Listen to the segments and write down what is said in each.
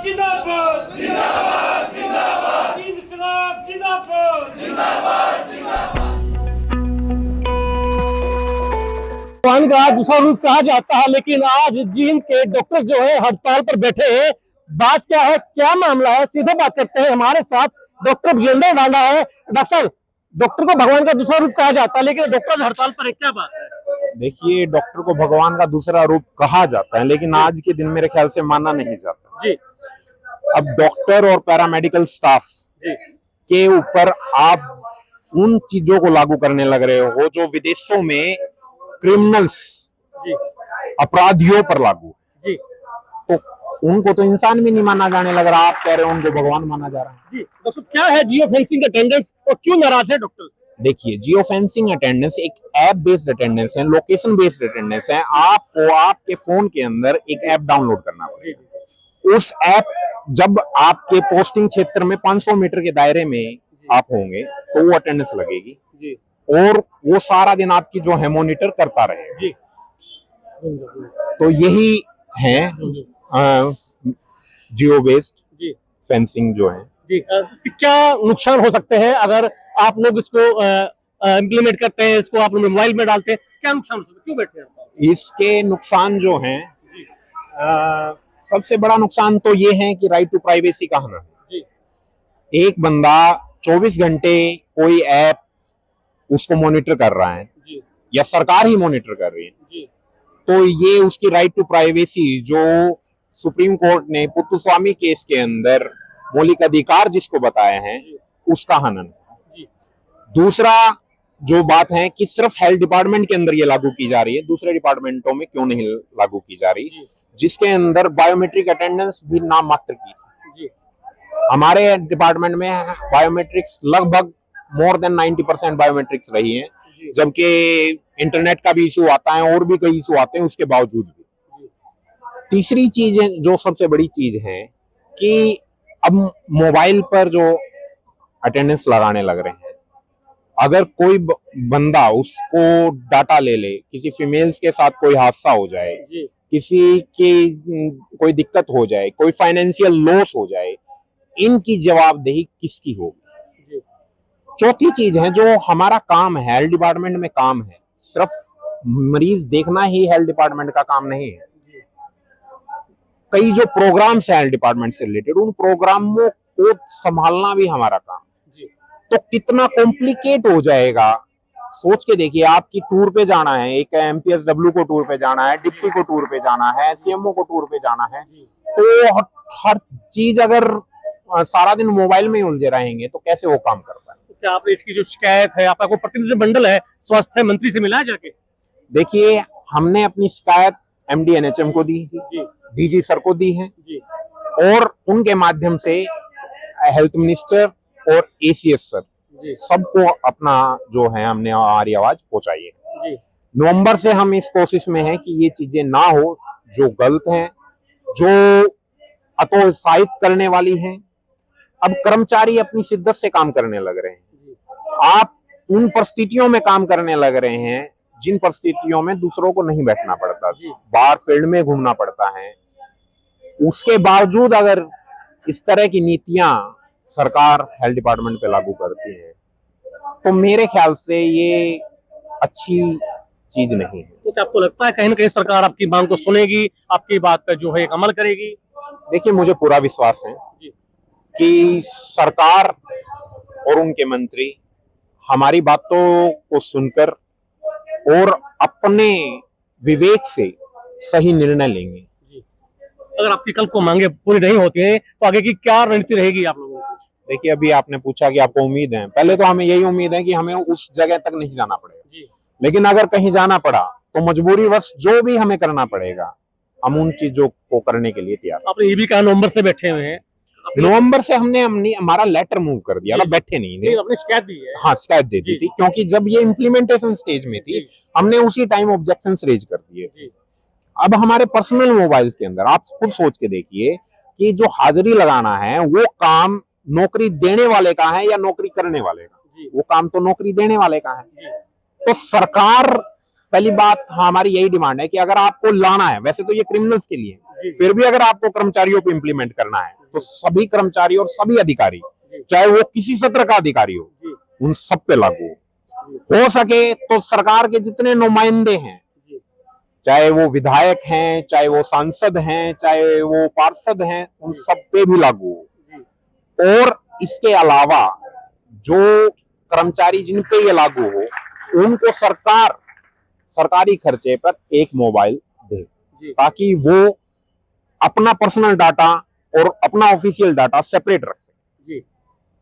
जिंदाबाद जिंदाबाद जिंदाबाद इनकलाब जिंदाबाद जिंदाबाद जिंदाबाद। भगवान का दूसरा रूप कहा जाता है, लेकिन आज जींद के डॉक्टर जो है हड़ताल पर बैठे हैं। बात क्या है, क्या मामला है, सीधे बात करते हैं। हमारे साथ डॉक्टर विजेंद्र डांडा है। डॉक्टर साहब, डॉक्टर को भगवान का दूसरा रूप कहा जाता है, लेकिन डॉक्टर हड़ताल पर है, क्या बात है? देखिए, डॉक्टर को भगवान का दूसरा रूप कहा जाता है, लेकिन आज के दिन मेरे ख्याल से माना नहीं जाता जी। अब डॉक्टर और पैरामेडिकल स्टाफ के ऊपर आप उन चीजों को लागू करने लग रहे हो जो विदेशों में क्रिमिनल्स अपराधियों पर लागू जी। तो उनको तो इंसान भी नहीं माना जाने लग रहा, आप कह रहे हो उनको भगवान माना जा रहा है। जी डॉक्टर, क्या है जियो फेंसिंग अटेंडेंस और क्यों नाराज है डॉक्टर? देखिए, जियो फेंसिंग अटेंडेंस एक ऐप बेस्ड अटेंडेंस है, लोकेशन बेस्ड अटेंडेंस है। आपको आपके फोन के अंदर एक ऐप डाउनलोड करना पड़ेगा। उस ऐप, जब आपके पोस्टिंग क्षेत्र में 500 मीटर के दायरे में आप होंगे तो वो अटेंडेंस लगेगी जी। और वो सारा दिन आपकी जो है मॉनिटर करता रहेगा जी। तो यही है जियो बेस्ड फेंसिंग जो है जी। इसके क्या नुकसान हो सकते हैं अगर आप लोग इसको इम्प्लीमेंट करते हैं, इसको आप मोबाइल में डालते हैं, क्या नुकसान हो सकता है? क्यों बैठे हैं? इसके नुकसान जो हैं, सबसे बड़ा नुकसान तो ये है कि राइट टू प्राइवेसी का होना है। एक बंदा 24 घंटे कोई ऐप उसको मॉनिटर कर रहा है या सरकार ही मॉनिटर कर रही है, तो ये उसकी राइट टू प्राइवेसी, जो सुप्रीम कोर्ट ने पुत्तस्वामी केस के अंदर मौलिक अधिकार जिसको बताए हैं, उसका हनन। दूसरा जो बात है कि सिर्फ हेल्थ डिपार्टमेंट के अंदर ये लागू की जा रही है, दूसरे डिपार्टमेंटों में क्यों नहीं लागू की जा रही, जिसके अंदर बायोमेट्रिक अटेंडेंस भी नाम मात्र की थी। हमारे डिपार्टमेंट में बायोमेट्रिक्स लगभग मोर देन 90% बायोमेट्रिक्स रही है, जबकि इंटरनेट का भी इशू आता है और भी कई इशू आते हैं उसके बावजूद भी। तीसरी चीज जो सबसे बड़ी चीज है कि अब मोबाइल पर जो अटेंडेंस लगाने लग रहे हैं, अगर कोई बंदा उसको डाटा ले ले, किसी फीमेल्स के साथ कोई हादसा हो जाए, किसी की कोई दिक्कत हो जाए, कोई फाइनेंशियल लॉस हो जाए, इनकी जवाबदेही किसकी होगी? चौथी चीज है जो हमारा काम है, हेल्थ डिपार्टमेंट में काम है, सिर्फ मरीज देखना ही हेल्थ डिपार्टमेंट का काम नहीं है। कई जो प्रोग्राम्स हैं हेल्थ डिपार्टमेंट से रिलेटेड, उन प्रोग्रामों को संभालना भी हमारा काम। तो कितना कॉम्प्लिकेट हो जाएगा, सोच के देखिए। आपकी टूर पे जाना है, एक एमपीएसडब्ल्यू को टूर पे जाना है, डिप्टी को टूर पे जाना है, सीएमओ को टूर पे जाना है, तो हर चीज अगर सारा दिन मोबाइल में ही उलझे रहेंगे तो कैसे वो काम कर पाए? क्या आपने इसकी जो शिकायत है, आपका कोई प्रतिनिधि मंडल है स्वास्थ्य मंत्री से मिला है जाके? देखिए, हमने अपनी शिकायत एमडी एनएचएम को दी थी, डीजी सर को दी है, और उनके माध्यम से हेल्थ मिनिस्टर और एसीएस सर सबको अपना जो है हमने हमारी आवाज पहुंचाई है। नवंबर से हम इस कोशिश में हैं कि ये चीजें ना हो जो गलत हैं, जो हतोत्साहित करने वाली हैं। अब कर्मचारी अपनी शिद्दत से काम करने लग रहे हैं। आप उन परिस्थितियों में काम करने लग रहे हैं जिन परिस्थितियों में दूसरों को नहीं बैठना पड़ता, बाहर फील्ड में घूमना पड़ता है। उसके बावजूद अगर इस तरह की नीतियां सरकार हेल्थ डिपार्टमेंट पे लागू करती है, तो मेरे ख्याल से ये अच्छी चीज नहीं है। तो क्या आपको लगता है कहीं ना कहीं सरकार आपकी मांग को सुनेगी, आपकी बात पर जो है अमल करेगी? देखिए, मुझे पूरा विश्वास है कि सरकार और उनके मंत्री हमारी बातों को सुनकर और अपने विवेक से सही निर्णय लेंगे। अगर आपकी कल को मांगे पूरी नहीं होती है तो आगे की क्या रणनीति रहेगी आप लोगों की? देखिए, अभी आपने पूछा कि आपको उम्मीद है, पहले तो हमें यही उम्मीद है कि हमें उस जगह तक नहीं जाना पड़ेगा, लेकिन अगर कहीं जाना पड़ा तो मजबूरीवश जो भी हमें करना पड़ेगा, हम उन चीजों को करने के लिए तैयार। आपने ये भी कहा नवंबर से बैठे हुए हैं, नवंबर से हमने हमारा लेटर मूव कर दिया था, बैठे नहीं, अपनी शिकायत दी है। हाँ, शिकायत दे दी थी, क्योंकि जब ये इम्प्लीमेंटेशन स्टेज में थी हमने उसी टाइम ऑब्जेक्शन रेज कर दिए। अब हमारे पर्सनल मोबाइल्स के अंदर आप खुद सोच के देखिए कि जो हाजिरी लगाना है वो काम नौकरी देने वाले का है या नौकरी करने वाले का? वो काम तो नौकरी देने वाले का है। तो सरकार, पहली बात हमारी यही डिमांड है कि अगर आपको लाना है, वैसे तो ये क्रिमिनल्स के लिए, फिर भी अगर आपको कर्मचारियों को इम्प्लीमेंट करना है तो सभी कर्मचारी और सभी अधिकारी, चाहे वो किसी सत्र का अधिकारी हो, उन सब पे लागू हो सके तो सरकार के जितने नुमाइंदे हैं, चाहे वो विधायक हैं, चाहे वो सांसद हैं, चाहे वो पार्षद हैं, उन सब पे भी लागू हो। और इसके अलावा जो कर्मचारी जिन पे ये लागू हो, उनको सरकार सरकारी खर्चे पर एक मोबाइल दे, ताकि वो अपना पर्सनल डाटा और अपना ऑफिशियल डाटा सेपरेट रख सके। जी,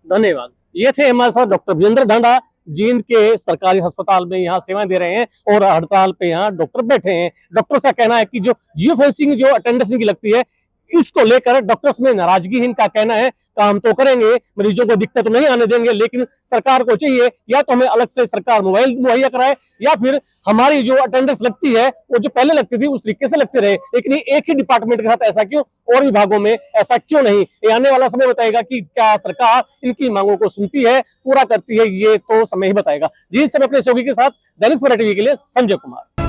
धन्यवाद। ये थे हमारे साथ डॉक्टर विजेंद्र ढांडा, जींद के सरकारी अस्पताल में यहाँ सेवाएं दे रहे हैं और हड़ताल पे यहाँ डॉक्टर बैठे हैं। डॉक्टर का कहना है कि जो जियो फेंसिंग जो अटेंडेंस की लगती है, इसको लेकर डॉक्टर्स में नाराजगी है। इनका कहना है काम तो करेंगे, मरीजों को दिक्कत नहीं आने देंगे, लेकिन सरकार को चाहिए या तो हमें अलग से सरकार मोबाइल मुहैया कराए या फिर हमारी जो अटेंडेंस लगती है वो जो पहले लगती थी उस तरीके से लगती रहे। लेकिन एक ही डिपार्टमेंट के साथ ऐसा क्यों, और विभागों में ऐसा क्यों नहीं? ये आने वाला समय बताएगा कि क्या सरकार इनकी मांगों को सुनती है, पूरा करती है, ये तो समय ही बताएगा। जी, सब अपने सहयोगी के साथ दैनिक सवेरा टीवी के लिए संजय कुमार।